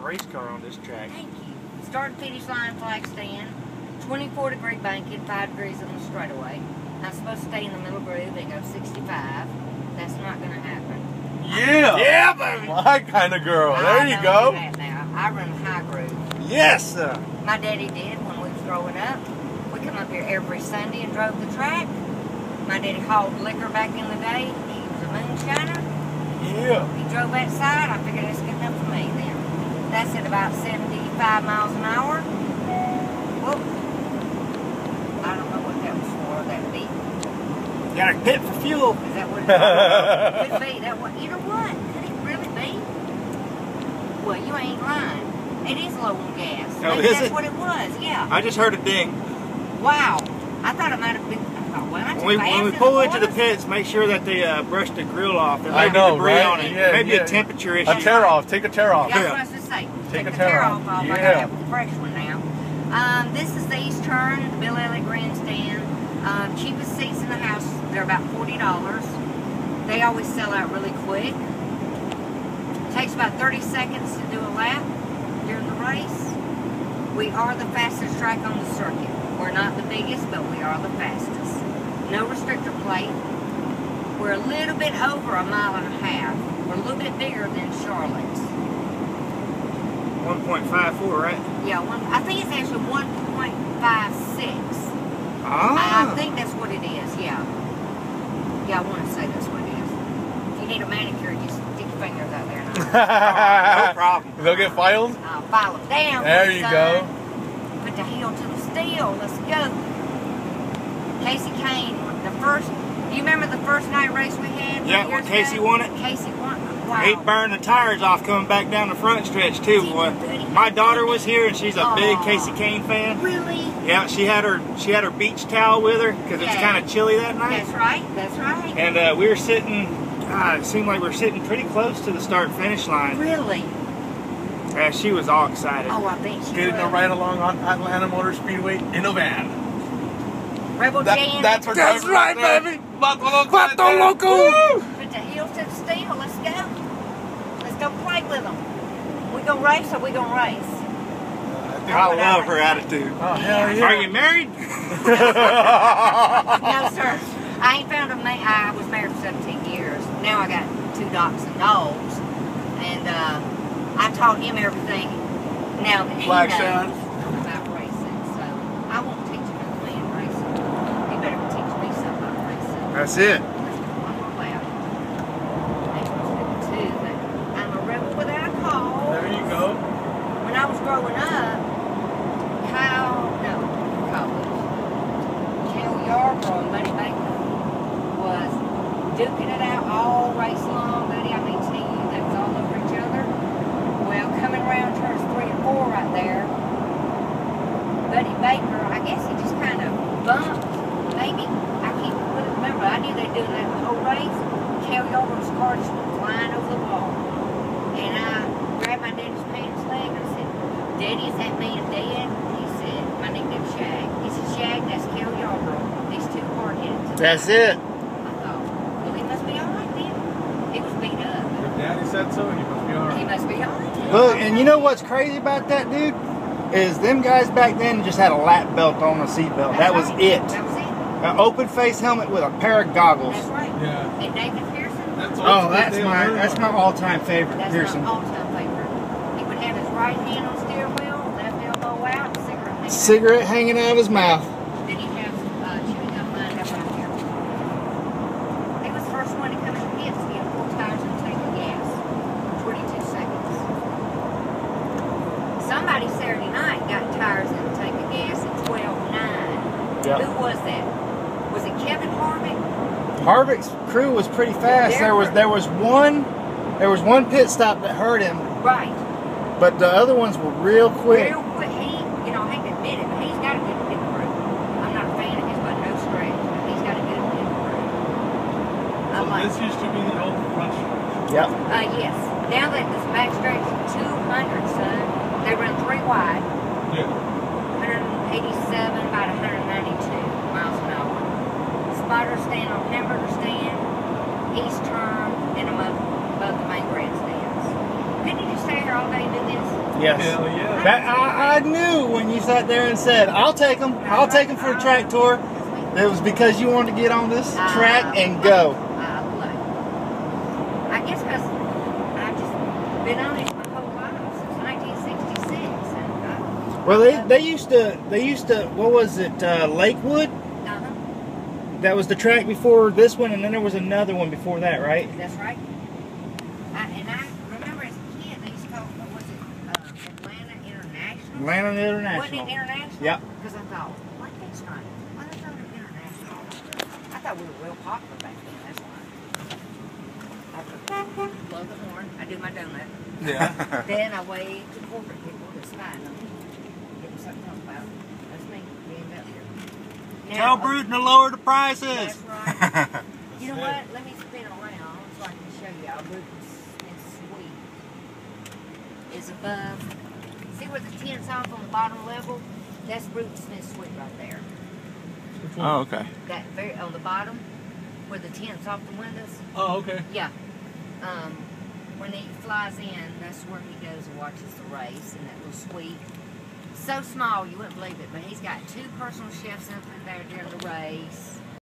race car on this track. Thank you. Start finish line flag stand. 24-degree banking, 5 degrees on the straightaway. I'm supposed to stay in the middle groove and go 65. That's not going to happen. Yeah! Yeah, baby! My kind of girl. There you go. I don't do that now. I run high groove. Yes, sir. My daddy did when we was growing up. We come up here every Sunday and drove the track. My daddy hauled liquor back in the day. He was a moonshiner. Yeah. He drove that side. I figured that's good enough for me then. That's at about 75 miles an hour. Whoop. I don't know what that was for. That'd be. Got a pit for fuel. Is that what it was? Could be. That what? You know what? Could it really be? Well, you ain't lying. It is low on gas. Oh, Maybe is that's it? what it was. Yeah. I just heard a ding. Wow. I thought it might have been. I thought, well, When we pull into the pits, make sure that they brush the grill off. There might I know, be debris right? on it. Yeah, Maybe yeah. a temperature issue. A tear off. Take a tear off. That's what I was going to say. Take a the tear off. off. I Yeah. gotta have a fresh one now. This is the East Turn, the Bill Elliott Grandstand. Cheapest seats in the house. They're about $40. They always sell out really quick. Takes about 30 seconds to do a lap during the race. We are the fastest track on the circuit. We're not the biggest, but we are the fastest. No restrictor plate. We're a little bit over 1.5 miles. We're a little bit bigger than Charlotte's. 1.54, right? Yeah, I think it's actually 1.56. Ah. I think that's what it is, yeah. Yeah, I want to say that's what it is. If you need a manicure, just stick your fingers out there. No problem. They'll get filed? I'll file them down. There you go. Put the heel to the steel. Let's go. Casey Kane, the first. Do you remember the first night race we had? Yeah, when Casey won it. Casey won it. Wow. He burned the tires off coming back down the front stretch too, boy. My daughter was here and she's a big Casey Kane fan. Really? Yeah, she had her beach towel with her because it's kind of chilly that night. That's right. That's right. And we were sitting. It seemed like we were sitting pretty close to the start-finish line. Really? Yeah, she was all excited. Oh, I bet she Getting was. a ride along on Atlanta Motor Speedway in a van. Rebel Jan. That's right, baby. Vato Loco. Put the heels to the steel. Let's go. Let's go play with them. We gonna race or we gonna race? I love her attitude. Oh, hell yeah. Are you married? No, sir. I ain't found a man. I was married for 17 years. Now I got 2 dachshund dogs. And I taught him everything now that he Flag knows stand. about racing. So I won't teach another man racing. He better teach me something about racing. That's it. One more lap. Maybe 2, but I'm a rebel without a cause. There you go. When I was growing up, Cal Yarbrough and Buddy Baker was duking it out all race long, buddy. I mean, to you, they was all over each other. Well, coming around turns 3 and 4 right there, Buddy Baker, I guess he just kind of bumped, maybe. I can't really remember. I knew they were doing that the whole race. Cal Yarbrough's car just went flying over the wall. And I grabbed my daddy's pants leg and I said, Daddy, is that man dead? He said, my nickname's Shag. He said, Shag, that's Cal Yarbrough. These 2 hard-headed. That's it. I thought, well, he must be all right then. He was beat up. If Daddy said so, he must be all He right. must be all right. Look, and you know what's crazy about that, dude? Is them guys back then just had a lap belt on a seat belt. That was it. That was it. An open face helmet with a pair of goggles. That's right. Yeah. And David Pearson, Oh, that's my all-time favorite, that's Pearson. my all-time favorite. He would have his right hand on the steering wheel, left elbow out, Cigarette hanging out of his mouth. Then he has chewing gum lined up right here. He was the first one to come in the pits to get 4 tires and take the gas. 22 seconds. Somebody Saturday night got tires and take the gas at 12.9. Yep. Who was that? Was it Kevin Harvick? Harvick's crew was pretty fast. There was one pit stop that hurt him, Right. but the other ones were real quick. Real quick. He, I hate to admit it, but he's got a good pit crew. I'm not a fan of his, but no stretch. But he's got a good pit crew. I like This used to be the old front stretch. Yep. Yes. Now that this back stretch is 200, son, they run 3 wide. Yeah. 187, about 192 miles an hour. Spotter stand on hamburger stand, east turn, and above the main grandstands. Couldn't you just stay here all day and do this? Yes. Hell yeah. I knew when you sat there and said, I'll take them. I'll take them for a track tour. It was because you wanted to get on this track and go. I love it. I guess because I've just been on it my whole life since 1966. And, Well, they used to, what was it, Lakewood? That was the track before this one, and then there was another one before that, right? That's right. And I remember as a kid, they used to call it, what was it, Atlanta International? Atlanta International. Wasn't it International? Yep. Because I thought, what that's right? Why they thought it International? I thought we were real popular back then, that's why. I blow the horn, I do my donut. Yeah. Then I wave to corporate people to spy them. Give them something to talk about. That's me, being up here. Tell Bruton to lower the prices. That's right. You know what? Let me spin around so I can show y'all. Bruton's Sweet is above. See where the tent's off on the bottom level? That's Bruton's Sweet right there. Oh, okay. That very on the bottom, where the tent's off the windows. Oh, okay. Yeah. When he flies in, that's where he goes and watches the race in that little suite. So small you wouldn't believe it, but he's got 2 personal chefs up in there during the race.